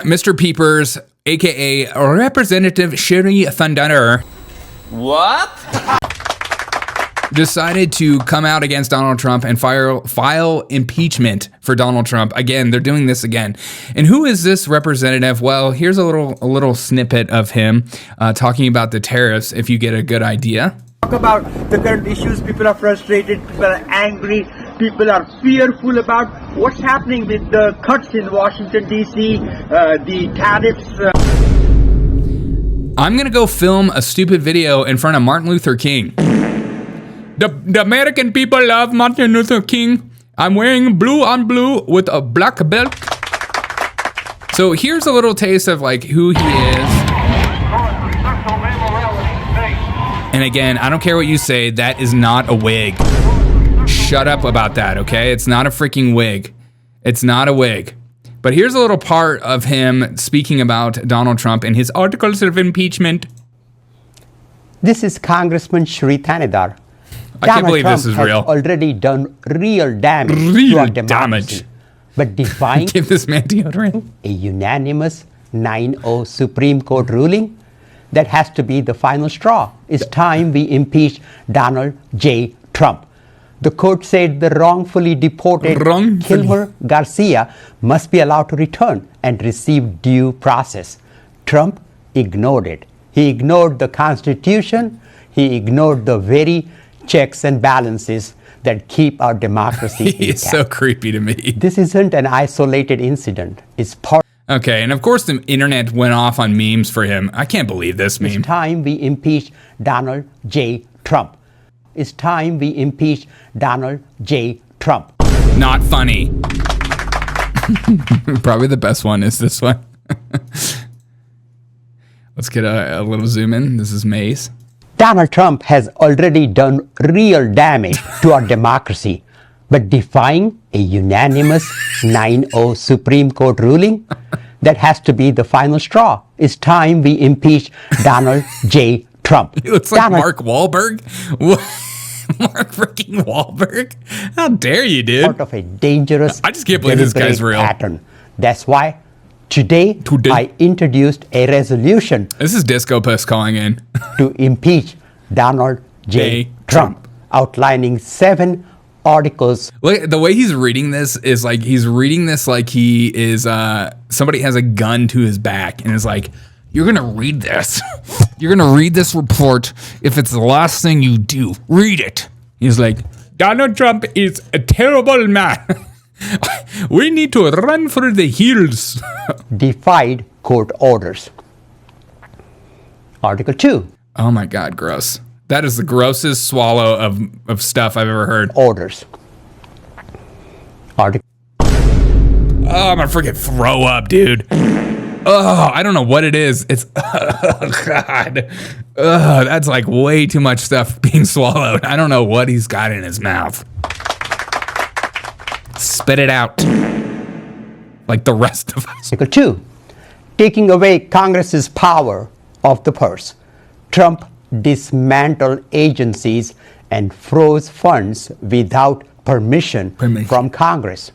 Mr. Peepers, aka Representative Sherry Thunder, What? decided to come out against Donald Trump and file impeachment for Donald Trump. Again, they're doing this again. And who is this representative? Well, here's a little snippet of him talking about the tariffs, if you get a good idea. Talk about the current issues. People are frustrated, people are angry, people are fearful about what's happening with the cuts in Washington, D.C., the tariffs. I'm going to go film a stupid video in front of Martin Luther King. The American people love Martin Luther King. I'm wearing blue on blue with a black belt. So here's a little taste of like who he is. And again, I don't care what you say, that is not a wig. Shut up about that, okay? It's not a freaking wig. It's not a wig. But here's a little part of him speaking about Donald Trump and his articles of impeachment. This is Congressman Shri Thanedar. I can't believe this is real. Already done real damage to our democracy. But defying Give this man deodorant. a unanimous 9-0 Supreme Court ruling, that has to be the final straw. It's time we impeach Donald J. Trump. The court said the wrongfully deported Kilmer Garcia must be allowed to return and receive due process. Trump ignored it. He ignored the Constitution. He ignored the very checks and balances that keep our democracy He is so creepy to me. This isn't an isolated incident. It's part. Okay, and of course the internet went off on memes for him. I can't believe this meme. It's time we impeach Donald J. Trump. It's time we impeach Donald J. Trump. Not funny. Probably the best one is this one. Let's get a little zoom in. This is Mace. Donald Trump has already done real damage to our democracy, but defying a unanimous 9-0 Supreme Court ruling, that has to be the final straw. It's time we impeach Donald J. Trump. He looks like Mark Wahlberg. Mark freaking Wahlberg? How dare you, dude? Part of a dangerous, I just can't believe this guy's real. Pattern. That's why today I introduced a resolution. This is Disco Puss calling in. To impeach Donald J. Trump, outlining 7 articles. Look, the way he's reading this is like he's reading this like he is somebody has a gun to his back and is like, you're gonna read this. You're gonna read this report if it's the last thing you do. Read it. He's like, Donald Trump is a terrible man. We need to run for the hills. Defied court orders. Article 2. Oh my God, gross. That is the grossest swallow of stuff I've ever heard. Orders. Article. Oh, I'm gonna freaking throw up, dude. Oh, I don't know what it is. It's, oh God. Oh, that's like way too much stuff being swallowed. I don't know what he's got in his mouth. Spit it out. Like the rest of us. Article 2. Taking away Congress's power of the purse. Trump dismantled agencies and froze funds without permission from Congress.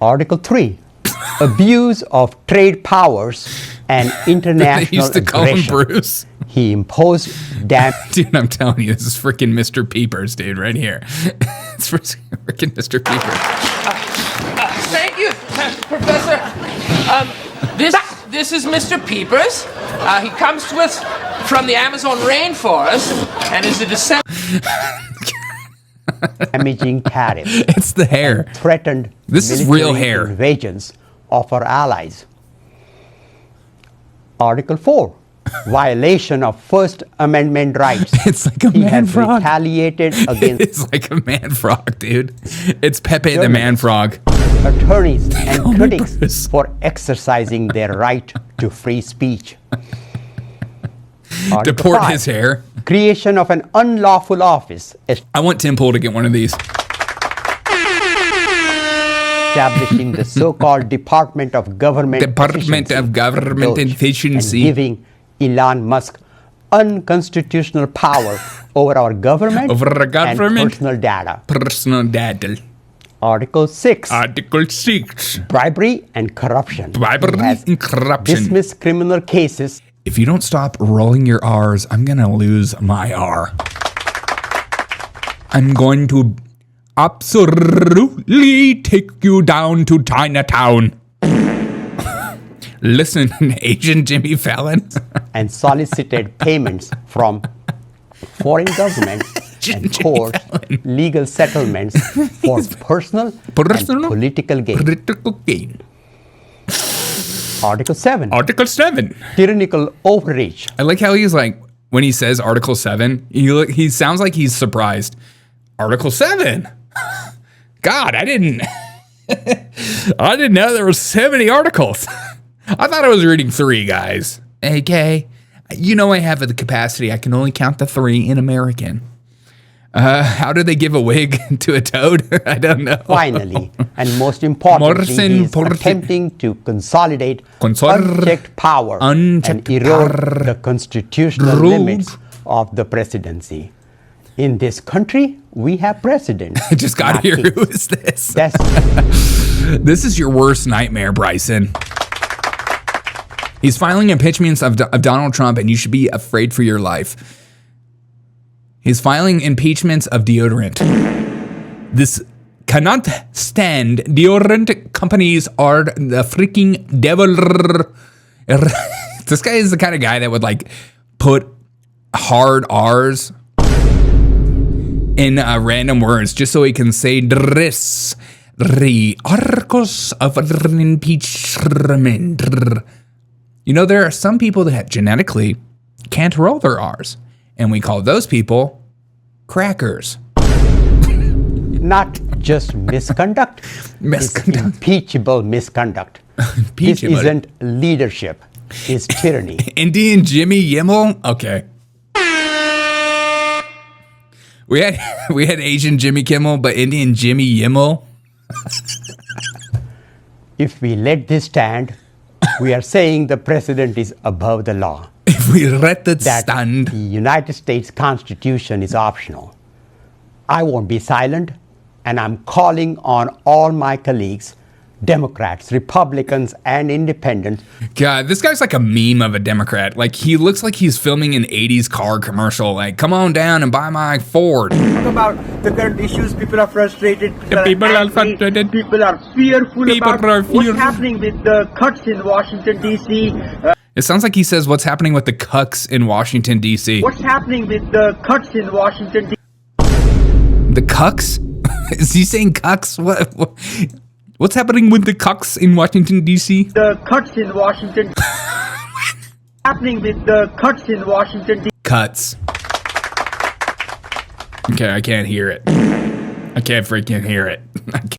Article 3. Abuse of trade powers and international They used to call him Bruce. He imposed Dude, I'm telling you, this is freaking Mr. Peepers, dude, right here. It's freaking Mr. Peepers. Thank you, Professor. This is Mr. Peepers. He comes to us from the Amazon rainforest and is a descendant. damaging tariffs. It's the hair. Threatened This is real hair. Invasions of our allies. Article 4. Violation of First Amendment rights. It's like a man frog. Retaliated against. It's like a man frog, dude. It's Pepe the man frog. Attorneys and critics for exercising their right to free speech. Deport his hair. Creation of an unlawful office. I want Tim Pool to get one of these. Establishing the so-called Department of Government Efficiency. And giving Elon Musk unconstitutional power over our government, over our government and personal data. Article 6. Article 6. Bribery and corruption. Bribery He has and corruption. dismissed criminal cases. If you don't stop rolling your R's, I'm going to lose my R. I'm going to absolutely take you down to Chinatown. Listen, Agent Jimmy Fallon. And solicited payments from foreign governments and courts, legal settlements for personal and political gain. Political gain. Article 7. Article 7. Tyrannical overreach. I like how he's like, when he says Article 7, he sounds like he's surprised. Article 7? God, I didn't know there were so many articles. I thought I was reading 3, guys. AK, you know I have the capacity. I can only count to 3 in American. How do they give a wig to a toad? I don't know. Finally, and most importantly, he is attempting to consolidate unchecked power and erode the constitutional limits of the presidency. In this country, we have presidents. I just got here. kings. Who is this? That's This is your worst nightmare, Bryson. He's filing impeachments of Donald Trump, and you should be afraid for your life. He's filing impeachments of deodorant. This cannot stand. Deodorant companies are the freaking devil. This guy is the kind of guy that would like put hard R's in random words just so he can say this. Articles of impeachment. You know, there are some people that genetically can't roll their R's, and we call those people crackers. not just misconduct. It's impeachable misconduct. This isn't leadership. It's tyranny. Indian Jimmy Yimmel? Okay. We had Asian Jimmy Kimmel, but Indian Jimmy Yimmel? If we let this stand, we are saying the president is above the law. If we let it That stand. the United States Constitution is optional. I won't be silent, and I'm calling on all my colleagues, Democrats, Republicans, and Independents. God, this guy's like a meme of a Democrat. Like, he looks like he's filming an 80s car commercial. Like, come on down and buy my Ford. Talk about the current issues. People are frustrated. People are angry, frustrated. People are fearful People about are what's fearful. happening with the cuts in Washington, D.C. It sounds like he says what's happening with the cucks in Washington, D.C. What's happening with the cuts in Washington, D.C. The cucks? Is he saying cucks? What's happening with the cucks in Washington, D.C.? The cuts in Washington. Happening with the cuts in Washington, D.C. Cuts. Okay, I can't hear it. I can't freaking hear it. I can't.